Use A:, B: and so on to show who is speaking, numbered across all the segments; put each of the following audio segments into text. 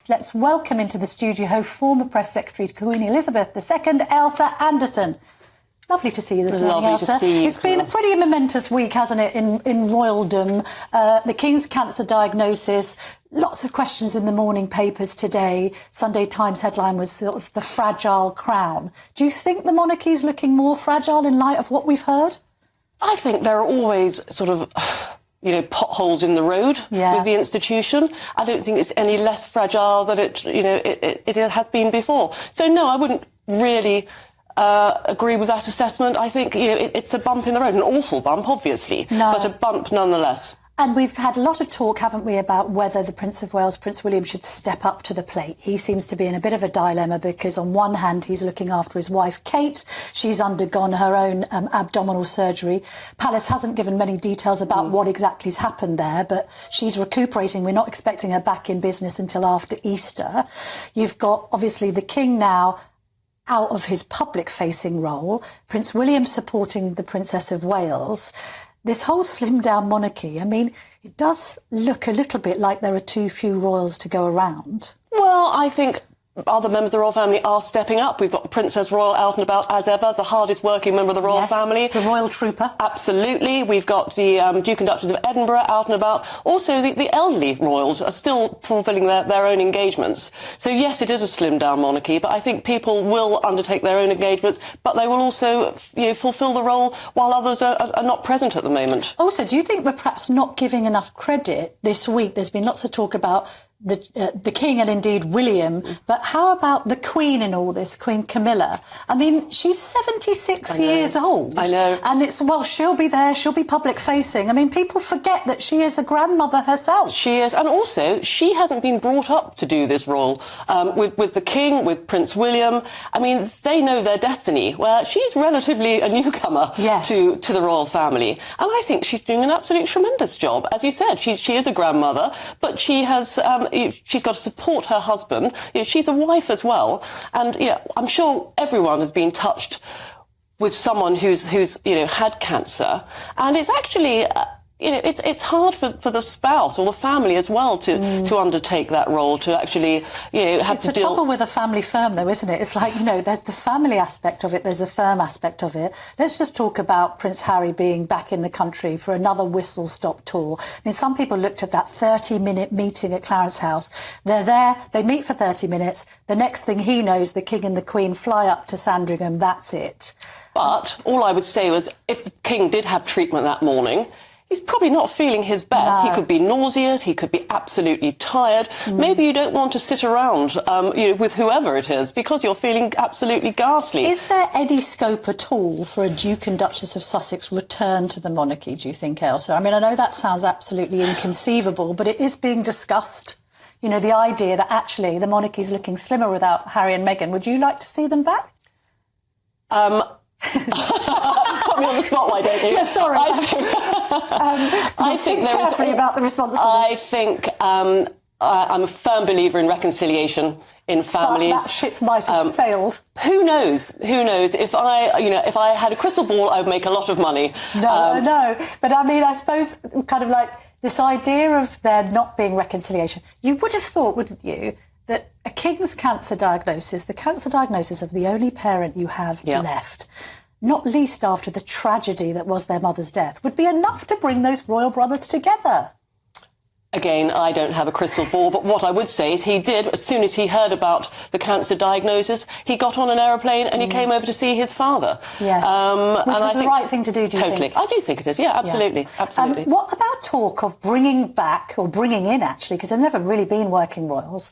A: Let's welcome into the studio former Press Secretary to Queen Elizabeth II, Elsa Anderson. Lovely to see you this morning, Elsa. It's been a pretty momentous week, hasn't it, in royaldom? The King's cancer diagnosis, lots of questions in the morning papers today. Sunday Times headline was sort of the fragile crown. Do you think the monarchy is looking more fragile in light of what we've heard?
B: I think there are always sort of, potholes in the road with the institution. I don't think it's any less fragile than it has been before. So no, I wouldn't really agree with that assessment. I think it's a bump in the road, an awful bump, obviously, but a bump nonetheless.
A: And we've had a lot of talk, haven't we, about whether the Prince of Wales, Prince William, should step up to the plate. He seems to be in a bit of a dilemma because on one hand, he's looking after his wife, Kate. She's undergone her own abdominal surgery. Palace hasn't given many details about what exactly has happened there, but she's recuperating. We're not expecting her back in business until after Easter. You've got, obviously, the King now out of his public-facing role, Prince William supporting the Princess of Wales. This whole slimmed-down monarchy, I mean, it does look a little bit like there are too few royals to go around.
B: Well, I think other members of the royal family are stepping up. We've got Princess Royal out and about as ever, the hardest working member of the royal family.
A: The royal trooper. Absolutely.
B: We've got the Duke and Duchess of Edinburgh out and about. Also, the elderly royals are still fulfilling their own engagements. So, yes, it is a slimmed-down monarchy, but I think people will undertake their own engagements, but they will also, fulfil the role while others are not present at the moment.
A: Also, do you think we're perhaps not giving enough credit this week? There's been lots of talk about the King and indeed William, but how about the Queen in all this, Queen Camilla? I mean, she's 76 years old.
B: I know.
A: And it's, well, she'll be there, she'll be public-facing. I mean, people forget that she is a grandmother herself.
B: She is, and also, she hasn't been brought up to do this role. With the King, with Prince William, I mean, they know their destiny, where she's relatively a newcomer to the royal family. And I think she's doing an absolutely tremendous job. As you said, she is a grandmother, but she has... she's got to support her husband. She's a wife as well. And, I'm sure everyone has been touched with someone who's had cancer. And it's actually... it's hard for the spouse or the family as well to undertake that role, to actually, have to deal...
A: It's the trouble with a family firm, though, isn't it? It's like, there's the family aspect of it, there's the firm aspect of it. Let's just talk about Prince Harry being back in the country for another whistle-stop tour. I mean, some people looked at that 30-minute meeting at Clarence House. They're there, they meet for 30 minutes. The next thing he knows, the King and the Queen fly up to Sandringham. That's it.
B: But all I would say was, if the King did have treatment that morning, he's probably not feeling his best.
A: No.
B: He could be nauseous. He could be absolutely tired. Maybe you don't want to sit around with whoever it is because you're feeling absolutely ghastly.
A: Is there any scope at all for a Duke and Duchess of Sussex return to the monarchy, do you think, Elsa? I mean, I know that sounds absolutely inconceivable, but it is being discussed. The idea that actually the monarchy's looking slimmer without Harry and Meghan. Would you like to see them back?
B: Put me on the spot, why don't you?
A: Yeah, sorry.
B: I think there
A: carefully about the response to this.
B: I think I'm a firm believer in reconciliation in families.
A: But that ship might have sailed.
B: Who knows? Who knows? If I had a crystal ball, I would make a lot of money.
A: No. But I mean, I suppose kind of like this idea of there not being reconciliation. You would have thought, wouldn't you, that a King's cancer diagnosis, the cancer diagnosis of the only parent you have left, not least after the tragedy that was their mother's death, would be enough to bring those royal brothers together.
B: Again, I don't have a crystal ball, but what I would say is he did, as soon as he heard about the cancer diagnosis, he got on an aeroplane and he came over to see his father.
A: Yes, which was the right thing to do, do you think?
B: Totally. I do think it is, absolutely. Absolutely.
A: What about talk of bringing back, or bringing in actually, because they've never really been working royals,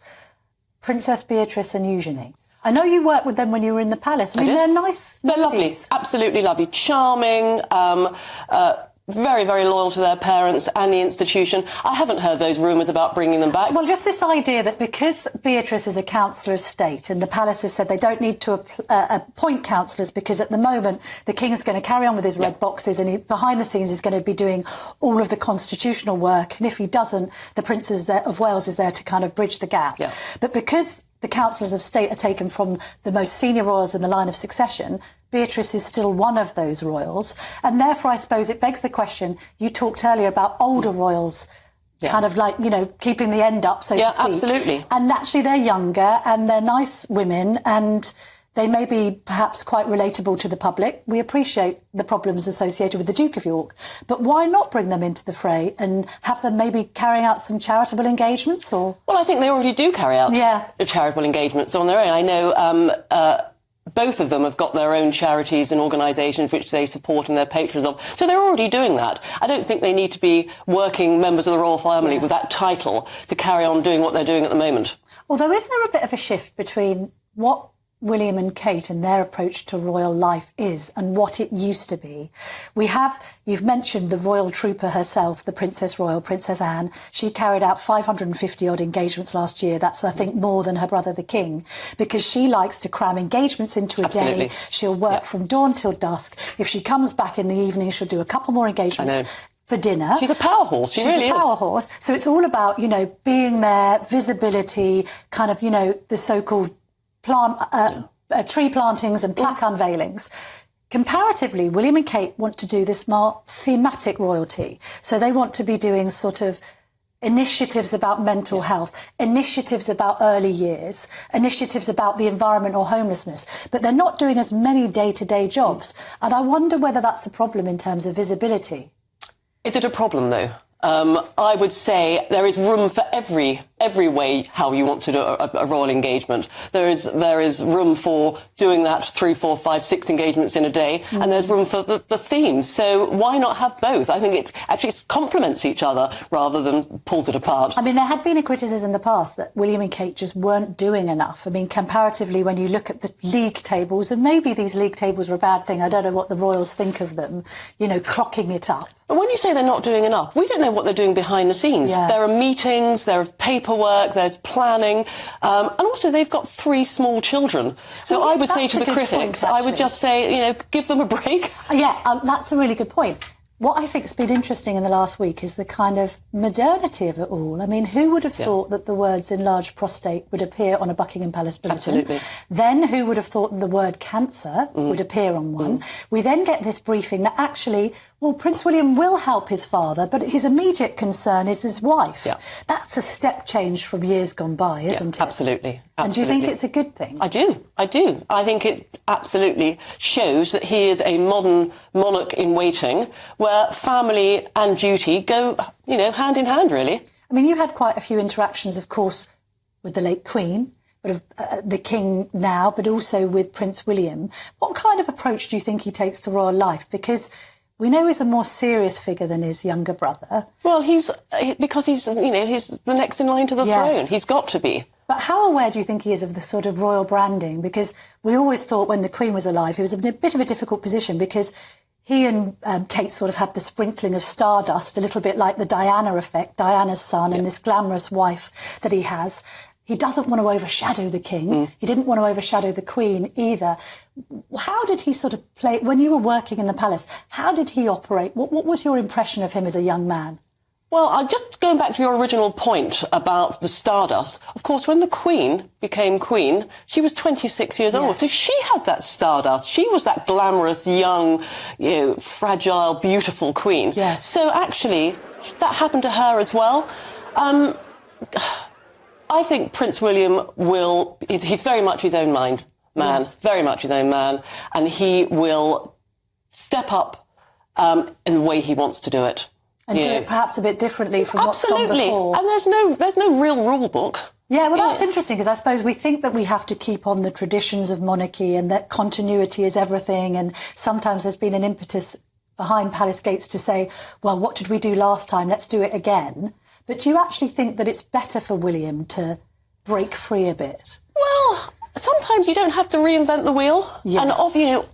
A: Princess Beatrice and Eugenie? I know you worked with them when you were in the palace. I mean, they're nice.
B: They're lovely, absolutely lovely, charming, very, very loyal to their parents and the institution. I haven't heard those rumours about bringing them back.
A: Well, just this idea that because Beatrice is a counsellor of state and the palace have said they don't need to appoint counsellors because at the moment the King is going to carry on with his red boxes and he, behind the scenes, is going to be doing all of the constitutional work. And if he doesn't, the Princess of Wales is there to kind of bridge the gap.
B: Yeah.
A: But because the councillors of state are taken from the most senior royals in the line of succession, Beatrice is still one of those royals. And therefore, I suppose it begs the question, you talked earlier about older royals kind of like, you know, keeping the end up, so to speak.
B: Absolutely.
A: And naturally they're younger and they're nice women and they may be perhaps quite relatable to the public. We appreciate the problems associated with the Duke of York, but why not bring them into the fray and have them maybe carrying out some charitable engagements? Or
B: Well, I think they already do carry out charitable engagements on their own. I know both of them have got their own charities and organisations which they support and they're patrons of. So they're already doing that. I don't think they need to be working members of the royal family with that title to carry on doing what they're doing at the moment.
A: Although, isn't there a bit of a shift between what William and Kate and their approach to royal life is and what it used to be? You've mentioned the royal trooper herself, the Princess Royal, Princess Anne. She carried out 550 odd engagements last year. That's, I think, more than her brother, the King, because she likes to cram engagements into a day. She'll work from dawn till dusk. If she comes back in the evening, she'll do a couple more engagements for dinner.
B: She's a power horse. She's really
A: a power horse. So it's all about, you know, being there, visibility, kind of, you know, the so-called tree plantings and plaque unveilings. Comparatively, William and Kate want to do this more thematic royalty. So they want to be doing sort of initiatives about mental health, initiatives about early years, initiatives about the environment or homelessness. But they're not doing as many day-to-day jobs. And I wonder whether that's a problem in terms of visibility.
B: Is it a problem, though? I would say there is room for every way how you want to do a royal engagement. There is room for doing that 3, 4, 5, 6 engagements in a day, and there's room for the themes. So why not have both? I think it actually complements each other rather than pulls it apart.
A: I mean, there had been a criticism in the past that William and Kate just weren't doing enough. I mean, comparatively, when you look at the league tables, and maybe these league tables are a bad thing, I don't know what the royals think of them, you know, clocking it up.
B: But when you say they're not doing enough, we don't know what they're doing behind the scenes. There are meetings, there are paperwork, there's planning, and also they've got 3 small children. So I would say to the critics, I would just say, you know, give them a break.
A: Yeah, that's a really good point. What I think has been interesting in the last week is the kind of modernity of it all. I mean, who would have thought that the words enlarged prostate would appear on a Buckingham Palace bulletin?
B: Absolutely.
A: Then who would have thought that the word cancer would appear on one? We then get this briefing that actually, well, Prince William will help his father, but his immediate concern is his wife. That's a step change from years gone by, isn't it?
B: Absolutely.
A: And do you think it's a good thing?
B: I do. I think it absolutely shows that he is a modern monarch in waiting, where family and duty go, you know, hand in hand, really.
A: I mean, you had quite a few interactions, of course, with the late Queen, but the King now, but also with Prince William. What kind of approach do you think he takes to royal life? Because we know he's a more serious figure than his younger brother.
B: Well, because he's the next in line to the throne. He's got to be.
A: But how aware do you think he is of the sort of royal branding? Because we always thought when the Queen was alive, he was in a bit of a difficult position because he and Kate sort of had the sprinkling of stardust, a little bit like the Diana effect, Diana's son and this glamorous wife that he has. He doesn't want to overshadow the King. He didn't want to overshadow the Queen either. How did he sort of play, when you were working in the palace, how did he operate? What was your impression of him as a young man?
B: Well, just going back to your original point about the stardust, of course, when the Queen became Queen, she was 26 years old. So she had that stardust. She was that glamorous, young, you know, fragile, beautiful Queen. So actually, that happened to her as well. I think Prince William he's very much his own man, very much his own man, and he will step up in the way he wants to do it.
A: And do it perhaps a bit differently from what's gone before.
B: And there's no real rule book.
A: Yeah, well, that's interesting, because I suppose we think that we have to keep on the traditions of monarchy and that continuity is everything. And sometimes there's been an impetus behind palace gates to say, well, what did we do last time? Let's do it again. But do you actually think that it's better for William to break free a bit?
B: Well, sometimes you don't have to reinvent the wheel. And,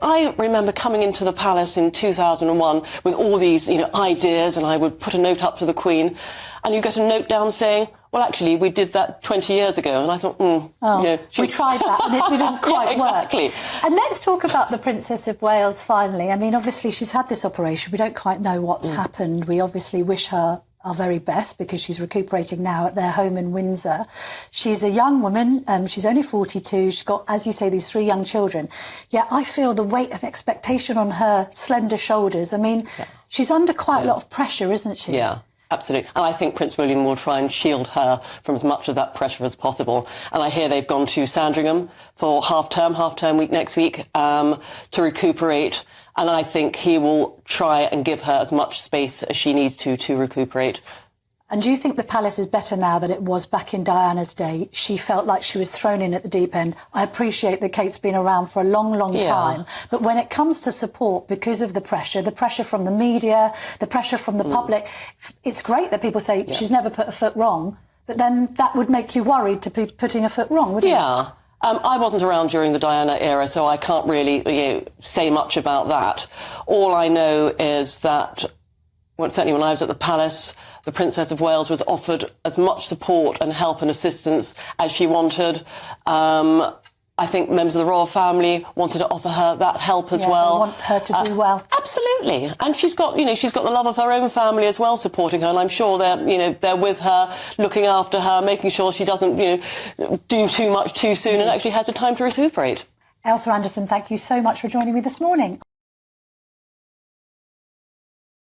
B: I remember coming into the palace in 2001 with all these, ideas, and I would put a note up to the Queen, and you get a note down saying, well, actually, we did that 20 years ago. And I thought,
A: we tried that and it didn't quite
B: exactly.
A: work. And let's talk about the Princess of Wales finally. I mean, obviously, she's had this operation. We don't quite know what's happened. We obviously wish her our very best because she's recuperating now at their home in Windsor. She's a young woman. She's only 42. She's got, as you say, these 3 young children. Yet I feel the weight of expectation on her slender shoulders. I mean, she's under quite a lot of pressure, isn't she?
B: Yeah. Absolutely. And I think Prince William will try and shield her from as much of that pressure as possible. And I hear they've gone to Sandringham for half-term week next week, to recuperate. And I think he will try and give her as much space as she needs to recuperate.
A: And do you think the palace is better now than it was back in Diana's day? She felt like she was thrown in at the deep end. I appreciate that Kate's been around for a long, long time. But when it comes to support, because of the pressure from the media, the pressure from the public, it's great that people say she's never put a foot wrong. But then that would make you worried to be putting a foot wrong, wouldn't it?
B: Yeah. I wasn't around during the Diana era, so I can't really say much about that. All I know is that, well, certainly when I was at the palace, the Princess of Wales was offered as much support and help and assistance as she wanted. I think members of the royal family wanted to offer her that help as well.
A: They want her to do well.
B: Absolutely. And she's got the love of her own family as well supporting her, and I'm sure they're with her, looking after her, making sure she doesn't, do too much too soon and actually has the time to recuperate.
A: Elsa Anderson, thank you so much for joining me this morning.